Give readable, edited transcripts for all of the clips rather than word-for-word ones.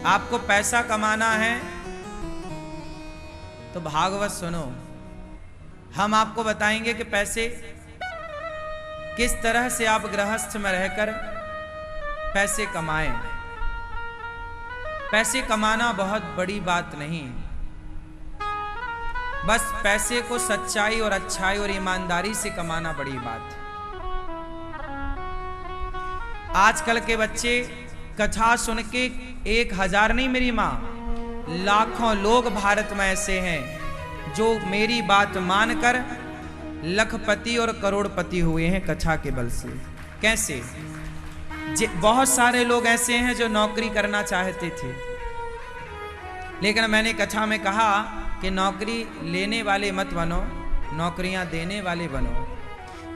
आपको पैसा कमाना है तो भागवत सुनो। हम आपको बताएंगे कि पैसे किस तरह से आप गृहस्थ में रहकर पैसे कमाएं। पैसे कमाना बहुत बड़ी बात नहीं, बस पैसे को सच्चाई और अच्छाई और ईमानदारी से कमाना बड़ी बात है। आजकल के बच्चे कथा सुन के 1000 नहीं, मेरी माँ, लाखों लोग भारत में ऐसे हैं जो मेरी बात मानकर लखपति और करोड़पति हुए हैं कथा के बल से। कैसे? बहुत सारे लोग ऐसे हैं जो नौकरी करना चाहते थे, लेकिन मैंने कथा में कहा कि नौकरी लेने वाले मत बनो, नौकरियां देने वाले बनो।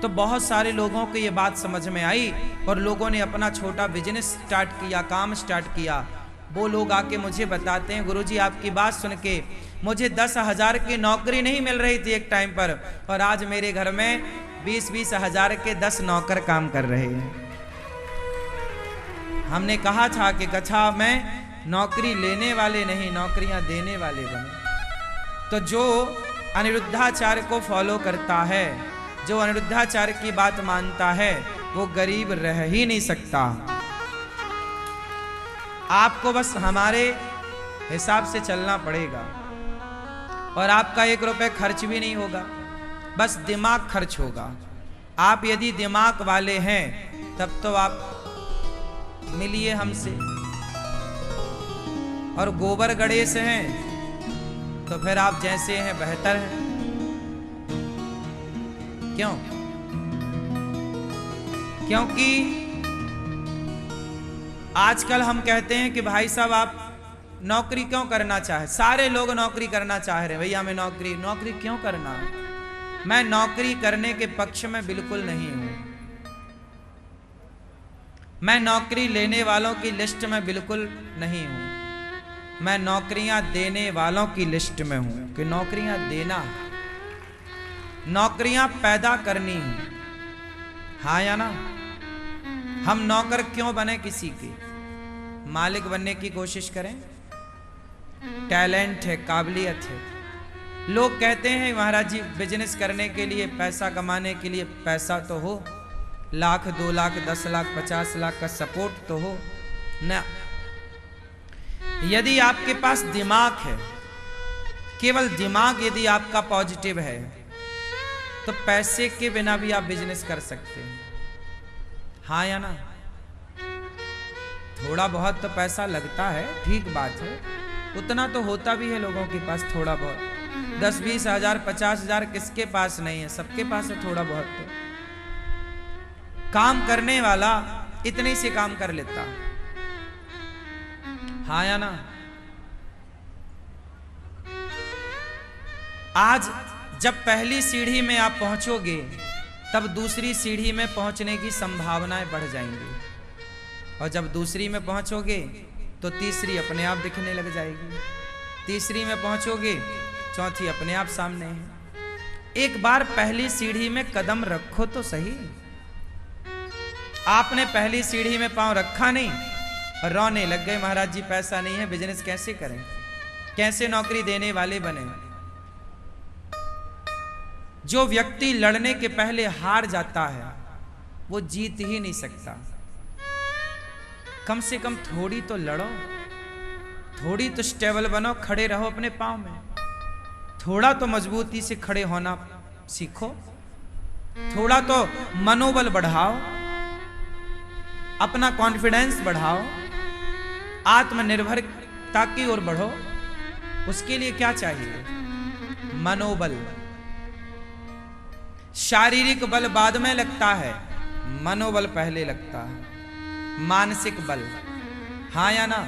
तो बहुत सारे लोगों को ये बात समझ में आई और लोगों ने अपना छोटा बिजनेस स्टार्ट किया, काम स्टार्ट किया। वो लोग आके मुझे बताते हैं, गुरुजी आपकी बात सुन के मुझे 10,000 की नौकरी नहीं मिल रही थी एक टाइम पर, और आज मेरे घर में 20-20 हजार के 10 नौकर काम कर रहे हैं। हमने कहा था कि कथा में नौकरी लेने वाले नहीं, नौकरियां देने वाले बने। तो जो अनिरुद्धाचार्य को फॉलो करता है, जो अनिरुद्धाचार्य की बात मानता है, वो गरीब रह ही नहीं सकता। आपको बस हमारे हिसाब से चलना पड़ेगा और आपका 1 रुपए खर्च भी नहीं होगा, बस दिमाग खर्च होगा। आप यदि दिमाग वाले हैं तब तो आप मिलिए हमसे, और गोबर गणेश हैं तो फिर आप जैसे हैं बेहतर हैं। क्यों? क्योंकि आजकल हम कहते हैं कि भाई साहब आप नौकरी क्यों करना चाहे, सारे लोग नौकरी करना चाह रहे हैं। भैया मैं नौकरी क्यों करना है? मैं नौकरी करने के पक्ष में बिल्कुल नहीं हूं। मैं नौकरी लेने वालों की लिस्ट में बिल्कुल नहीं हूं। मैं नौकरियां देने वालों की लिस्ट में हूं कि नौकरियां देना, नौकरियां पैदा करनी है। हाँ या ना? हम नौकर क्यों बने किसी के? मालिक बनने की कोशिश करें। टैलेंट है, काबिलियत है। लोग कहते हैं महाराज जी बिजनेस करने के लिए, पैसा कमाने के लिए पैसा तो हो, 1 लाख 2 लाख 10 लाख 50 लाख का सपोर्ट तो हो ना। यदि आपके पास दिमाग है, केवल दिमाग यदि आपका पॉजिटिव है, तो पैसे के बिना भी आप बिजनेस कर सकते हैं। हाँ या ना? थोड़ा बहुत तो पैसा लगता है, ठीक बात है, उतना तो होता भी है लोगों के पास थोड़ा बहुत। 10-20 हजार 50 हजार किसके पास नहीं है? सबके पास है थोड़ा बहुत। तो काम करने वाला इतने से काम कर लेता। हाँ या ना? आज जब पहली सीढ़ी में आप पहुंचोगे तब दूसरी सीढ़ी में पहुंचने की संभावनाएं बढ़ जाएंगी, और जब दूसरी में पहुंचोगे तो तीसरी अपने आप दिखने लग जाएगी, तीसरी में पहुंचोगे चौथी अपने आप सामने है। एक बार पहली सीढ़ी में कदम रखो तो सही। आपने पहली सीढ़ी में पांव रखा नहीं और रोने लग गए महाराज जी पैसा नहीं है, बिजनेस कैसे करें, कैसे नौकरी देने वाले बने। जो व्यक्ति लड़ने के पहले हार जाता है वो जीत ही नहीं सकता। कम से कम थोड़ी तो लड़ो, थोड़ी तो स्टेबल बनो, खड़े रहो अपने पांव में, थोड़ा तो मजबूती से खड़े होना सीखो, थोड़ा तो मनोबल बढ़ाओ, अपना कॉन्फिडेंस बढ़ाओ, आत्मनिर्भरता की ओर बढ़ो। उसके लिए क्या चाहिए? मनोबल। शारीरिक बल बाद में लगता है, मनोबल पहले लगता है, मानसिक बल। हाँ या ना?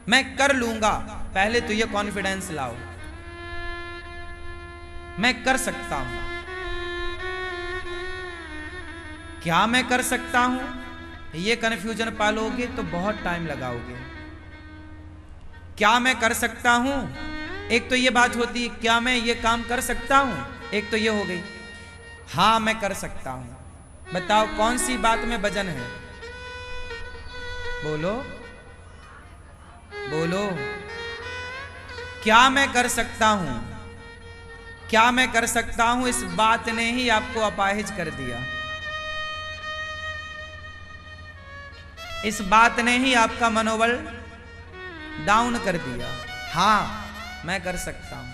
मैं कर लूंगा, पहले तो ये कॉन्फिडेंस लाओ, मैं कर सकता हूं। क्या मैं कर सकता हूं? ये कन्फ्यूजन पालोगे तो बहुत टाइम लगाओगे। क्या मैं कर सकता हूं? एक तो ये बात होती है क्या मैं ये काम कर सकता हूं, एक तो ये हो गई। हाँ मैं कर सकता हूं। बताओ कौन सी बात में वजन है? बोलो बोलो क्या मैं कर सकता हूं, क्या मैं कर सकता हूं? इस बात ने ही आपको अपाहिज कर दिया, इस बात ने ही आपका मनोबल डाउन कर दिया। हां मैं कर सकता हूं,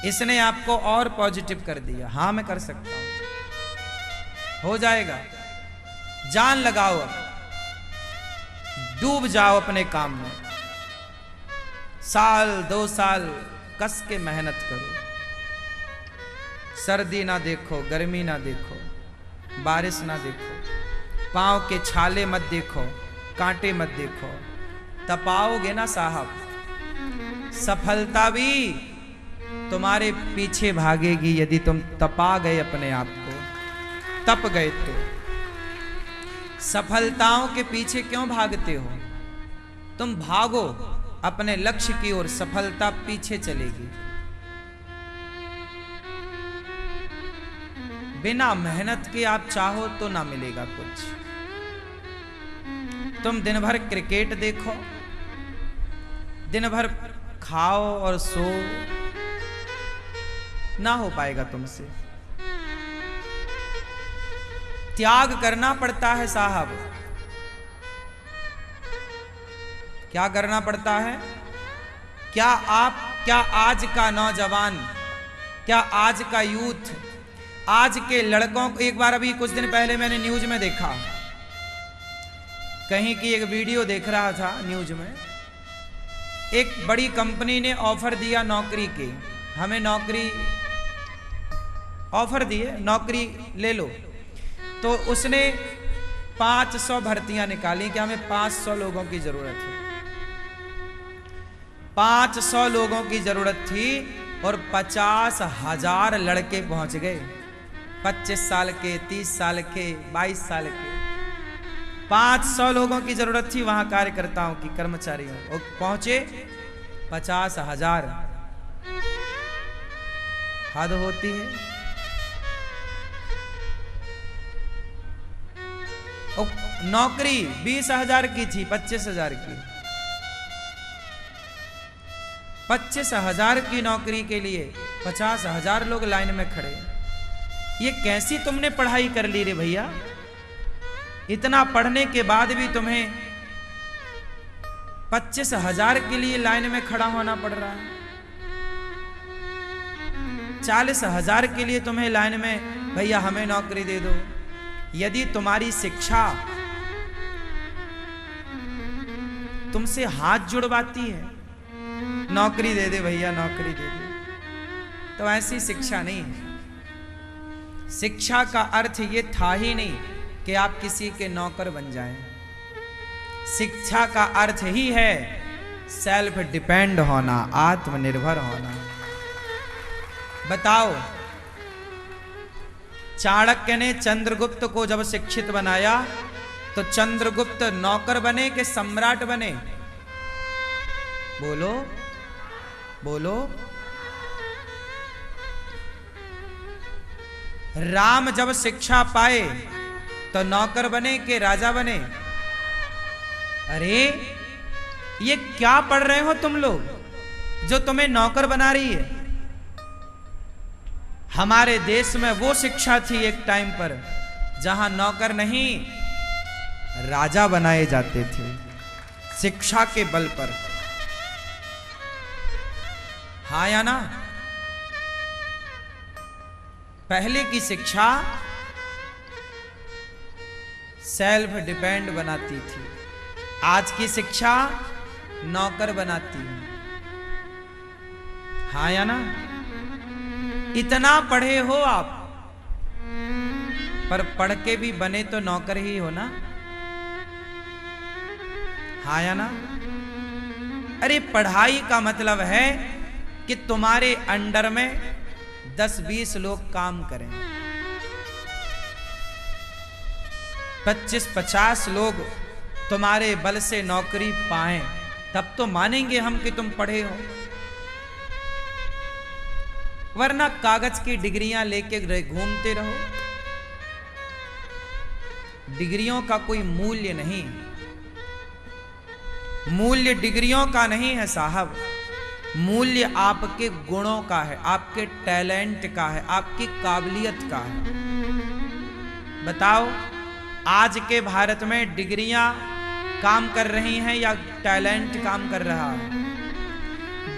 इसने आपको और पॉजिटिव कर दिया। हां मैं कर सकता हूं, हो जाएगा। जान लगाओ, अब डूब जाओ अपने काम में, साल 2 साल कस के मेहनत करो। सर्दी ना देखो, गर्मी ना देखो, बारिश ना देखो, पांव के छाले मत देखो, कांटे मत देखो। तपाओगे ना साहब, सफलता भी तुम्हारे पीछे भागेगी यदि तुम तपा गए अपने आप को, तप गए तो। सफलताओं के पीछे क्यों भागते हो? तुम भागो अपने लक्ष्य की ओर, सफलता पीछे चलेगी। बिना मेहनत के आप चाहो तो ना मिलेगा कुछ। तुम दिन भर क्रिकेट देखो, दिन भर खाओ और सो, ना हो पाएगा तुमसे। त्याग करना पड़ता है साहब। क्या करना पड़ता है? क्या आज का नौजवान, क्या आज का यूथ, आज के लड़कों को, एक बार अभी कुछ दिन पहले मैंने न्यूज में देखा, कहीं की एक वीडियो देख रहा था न्यूज में, एक बड़ी कंपनी ने ऑफर दिया नौकरी के, हमें नौकरी ऑफर दिए, नौकरी ले लो। तो उसने 500 भर्तियां निकाली कि हमें 500 लोगों की जरूरत है, 500 लोगों की जरूरत थी और 50,000 लड़के पहुंच गए, 25 साल के, 30 साल के, 22 साल के। 500 लोगों की जरूरत थी वहां कार्यकर्ताओं की, कर्मचारियों, और पहुंचे 50,000। हद होती है। और नौकरी 20,000 की थी, 25,000 की। 25,000 की नौकरी के लिए 50,000 लोग लाइन में खड़े। ये कैसी तुमने पढ़ाई कर ली रे भैया? इतना पढ़ने के बाद भी तुम्हें 25,000 के लिए लाइन में खड़ा होना पड़ रहा है। 40,000 के लिए तुम्हें लाइन में, भैया हमें नौकरी दे दो। यदि तुम्हारी शिक्षा तुमसे हाथ जुड़वाती है, नौकरी दे दे भैया, नौकरी दे दे, तो ऐसी शिक्षा नहीं है। शिक्षा का अर्थ ये था ही नहीं कि आप किसी के नौकर बन जाएं। शिक्षा का अर्थ ही है सेल्फ डिपेंड होना, आत्मनिर्भर होना। बताओ, चाणक्य ने चंद्रगुप्त को जब शिक्षित बनाया तो चंद्रगुप्त नौकर बने कि सम्राट बने? बोलो बोलो। राम जब शिक्षा पाए तो नौकर बने कि राजा बने? अरे ये क्या पढ़ रहे हो तुम लोग जो तुम्हें नौकर बना रही है? हमारे देश में वो शिक्षा थी एक टाइम पर जहां नौकर नहीं राजा बनाए जाते थे, शिक्षा के बल पर। हाँ या ना? पहले की शिक्षा सेल्फ डिपेंड बनाती थी, आज की शिक्षा नौकर बनाती है। हाँ या ना? इतना पढ़े हो आप, पर पढ़ के भी बने तो नौकर ही हो ना? हाँ या ना? अरे पढ़ाई का मतलब है कि तुम्हारे अंडर में 10-20 लोग काम करें, 25-50 लोग तुम्हारे बल से नौकरी पाएं, तब तो मानेंगे हम कि तुम पढ़े हो। वरना कागज की डिग्रियां लेके घूमते रहो, डिग्रियों का कोई मूल्य नहीं। मूल्य डिग्रियों का नहीं है साहब, मूल्य आपके गुणों का है, आपके टैलेंट का है, आपकी काबिलियत का है। बताओ आज के भारत में डिग्रियां काम कर रही हैं या टैलेंट काम कर रहा है?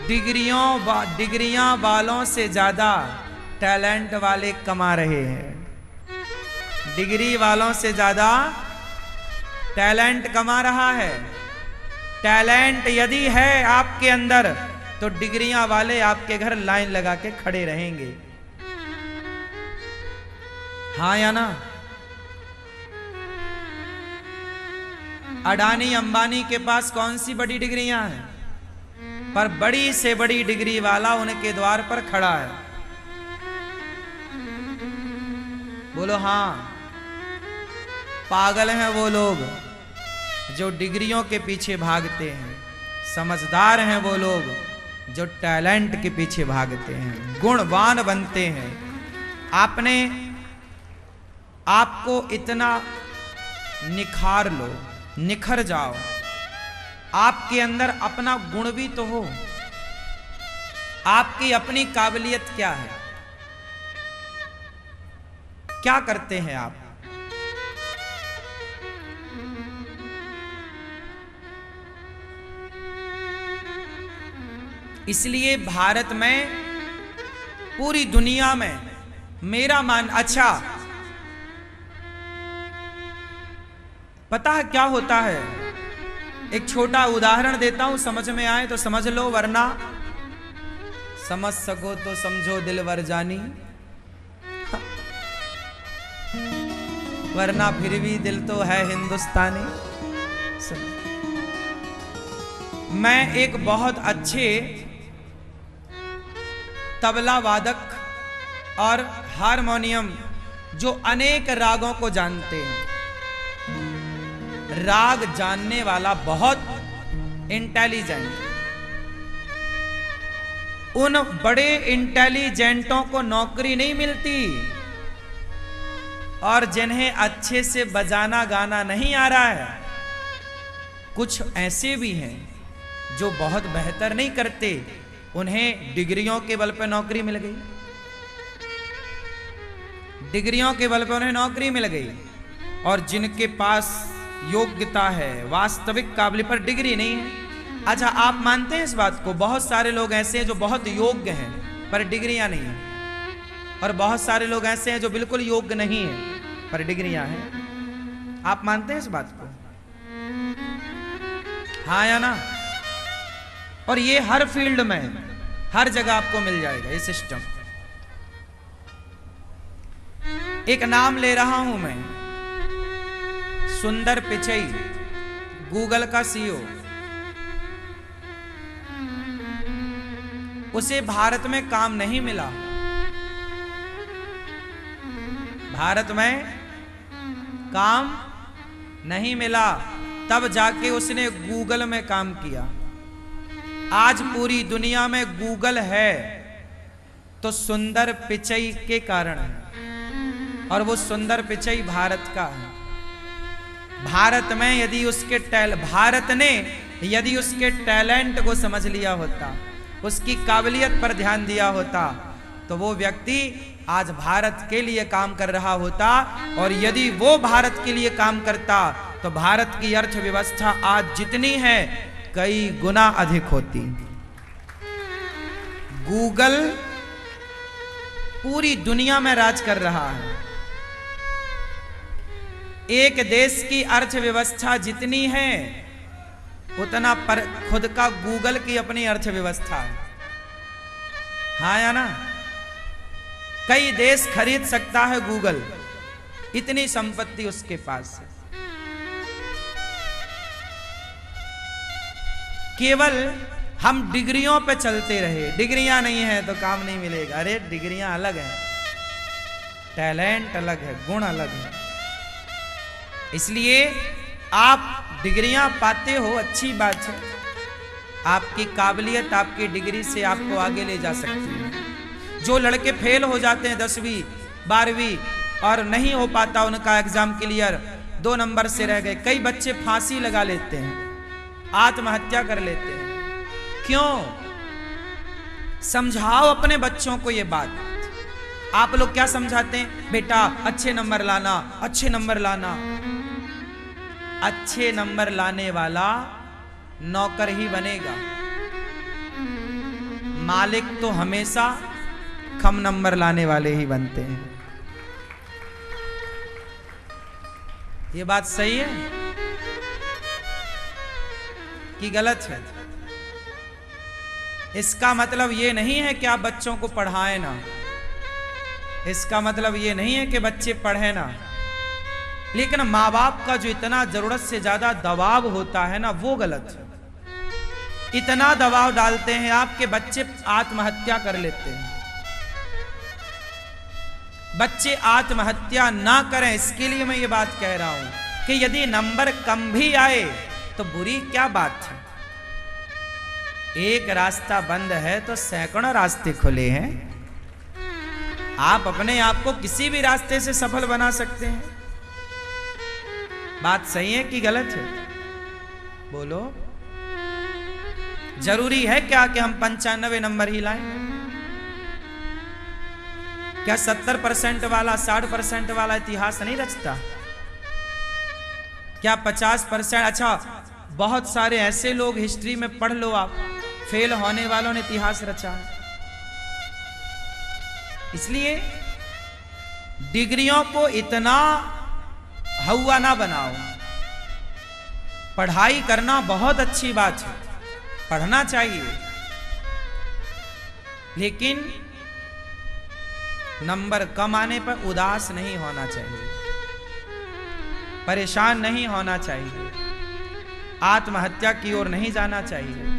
डिग्रियां वालों से ज्यादा टैलेंट वाले कमा रहे हैं। डिग्री वालों से ज्यादा टैलेंट कमा रहा है। टैलेंट यदि है आपके अंदर तो डिग्रियां वाले आपके घर लाइन लगा के खड़े रहेंगे। हाँ या ना? अडानी अंबानी के पास कौन सी बड़ी डिग्रियां हैं, पर बड़ी से बड़ी डिग्री वाला उनके द्वार पर खड़ा है। बोलो हाँ। पागल हैं वो लोग जो डिग्रियों के पीछे भागते हैं, समझदार हैं वो लोग जो टैलेंट के पीछे भागते हैं, गुणवान बनते हैं। आपने आपको इतना निखार लो, निखर जाओ, आपके अंदर अपना गुण भी तो हो। आपकी अपनी काबिलियत क्या है, क्या करते हैं आप? इसलिए भारत में, पूरी दुनिया में मेरा अच्छा पता है क्या होता है? एक छोटा उदाहरण देता हूं, समझ में आए तो समझ लो, वरना समझ सको तो समझो दिलवर जानी, वरना फिर भी दिल तो है हिंदुस्तानी। मैं एक बहुत अच्छे तबला वादक और हारमोनियम जो अनेक रागों को जानते हैं, राग जानने वाला बहुत इंटेलिजेंट, उन बड़े इंटेलिजेंटों को नौकरी नहीं मिलती, और जिन्हें अच्छे से बजाना गाना नहीं आ रहा है, कुछ ऐसे भी हैं जो बहुत बेहतर नहीं करते, उन्हें डिग्रियों के बल पर नौकरी मिल गई। डिग्रियों के बल पर उन्हें नौकरी मिल गई, और जिनके पास योग्यता है, वास्तविक काबिलियत, पर डिग्री नहीं है। अच्छा, आप मानते हैं इस बात को? बहुत सारे लोग ऐसे हैं जो बहुत योग्य हैं पर डिग्रियां नहीं हैं, और बहुत सारे लोग ऐसे हैं जो बिल्कुल योग्य नहीं है पर डिग्रियां हैं। आप मानते हैं इस बात को? हाँ या ना? और ये हर फील्ड में, हर जगह आपको मिल जाएगा ये सिस्टम। एक नाम ले रहा हूं मैं, सुंदर पिचई, गूगल का सीईओ। उसे भारत में काम नहीं मिला, भारत में काम नहीं मिला, तब जाके उसने गूगल में काम किया। आज पूरी दुनिया में गूगल है तो सुंदर पिचई के कारण है, और वो सुंदर पिचई भारत का है। भारत में यदि भारत ने यदि उसके टैलेंट को समझ लिया होता, उसकी काबिलियत पर ध्यान दिया होता, तो वो व्यक्ति आज भारत के लिए काम कर रहा होता, और यदि वो भारत के लिए काम करता तो भारत की अर्थव्यवस्था आज जितनी है कई गुना अधिक होती। गूगल पूरी दुनिया में राज कर रहा है। एक देश की अर्थव्यवस्था जितनी है उतना पर खुद का गूगल की अपनी अर्थव्यवस्था है। हाँ या ना? कई देश खरीद सकता है गूगल, इतनी संपत्ति उसके पास है। केवल हम डिग्रियों पे चलते रहे, डिग्रियां नहीं है तो काम नहीं मिलेगा। अरे डिग्रियां अलग हैं, टैलेंट अलग है, गुण अलग है। इसलिए आप डिग्रियां पाते हो, अच्छी बात है, आपकी काबिलियत आपकी डिग्री से आपको आगे ले जा सकती है। जो लड़के फेल हो जाते हैं 10वीं 12वीं और नहीं हो पाता उनका एग्जाम क्लियर, 2 नंबर से रह गए, कई बच्चे फांसी लगा लेते हैं। आत्महत्या कर लेते हैं। क्यों? समझाओ अपने बच्चों को ये बात। आप लोग क्या समझाते हैं? बेटा अच्छे नंबर लाना, अच्छे नंबर लाना। अच्छे नंबर लाने वाला नौकर ही बनेगा, मालिक तो हमेशा कम नंबर लाने वाले ही बनते हैं। ये बात सही है कि गलत है? इसका मतलब ये नहीं है कि आप बच्चों को पढ़ाएं ना, इसका मतलब ये नहीं है कि बच्चे पढ़े ना, लेकिन माँ बाप का जो इतना जरूरत से ज्यादा दबाव होता है ना, वो गलत है। इतना दबाव डालते हैं आपके बच्चे आत्महत्या कर लेते हैं। बच्चे आत्महत्या ना करें, इसके लिए मैं ये बात कह रहा हूं कि यदि नंबर कम भी आए तो बुरी क्या बात है। एक रास्ता बंद है तो सैकड़ों रास्ते खुले हैं। आप अपने आप को किसी भी रास्ते से सफल बना सकते हैं। बात सही है कि गलत है? बोलो। जरूरी है क्या कि हम 95 नंबर ही लाएं? क्या 70% वाला 60% वाला इतिहास नहीं रचता? क्या 50%? अच्छा, बहुत सारे ऐसे लोग हिस्ट्री में पढ़ लो आप, फेल होने वालों ने इतिहास रचा। इसलिए डिग्रियों को इतना हवा ना बनाओ। पढ़ाई करना बहुत अच्छी बात है, पढ़ना चाहिए, लेकिन नंबर कम आने पर उदास नहीं होना चाहिए, परेशान नहीं होना चाहिए, आत्महत्या की ओर नहीं जाना चाहिए।